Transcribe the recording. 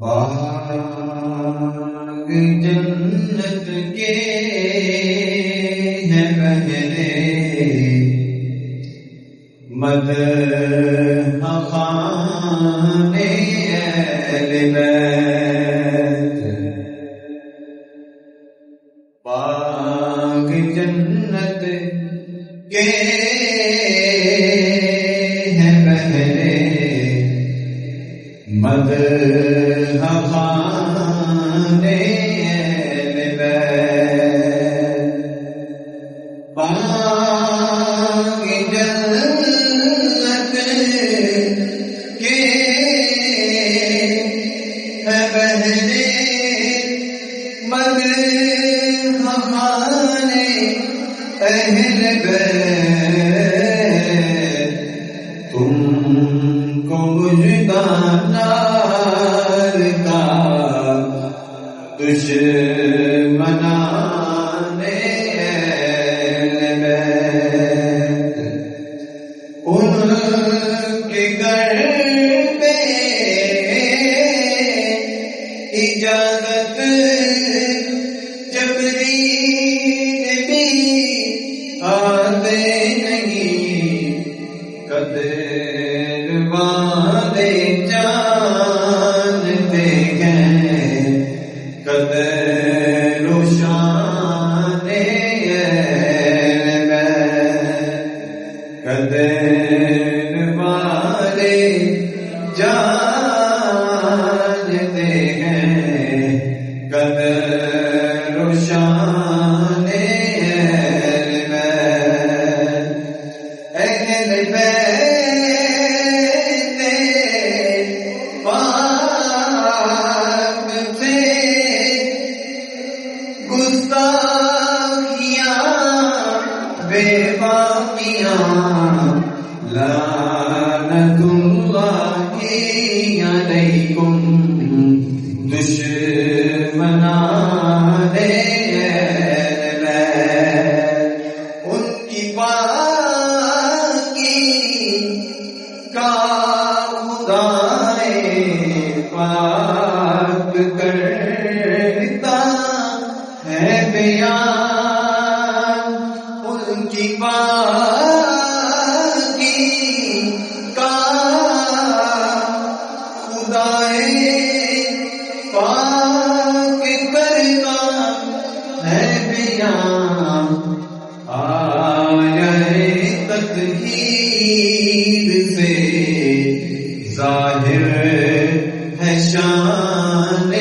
باغ جنت کے ہیں بہرے مدح خوان اہل بیت. باغ جنت کے ہیں بہرے مدح خوان اہل بیت. باغ جنت کے ہیں بہرے مدح خوان اہل بیت. تم کو مجدانار کا دشمنان اہل بیت. ان کے گھر پہ اجازت جبریل بھی آتے نہیں. قدر والے جانتے ہیں قدر و شان اہل بیت. قدر والے جانتے ہیں قدر و شان اہل بیت. اہل بیت پاک سے گستاخیاں بے باقیاں لعنت اللہ علیکم دشمنان اہل بیت. ان کی پاکی کا خدائے پاک کرتا ہے بیان. ان کی پاکی کا خدائے پاک کرتا ہے بیان. آیے تطہیر سے ظاہر ہے شان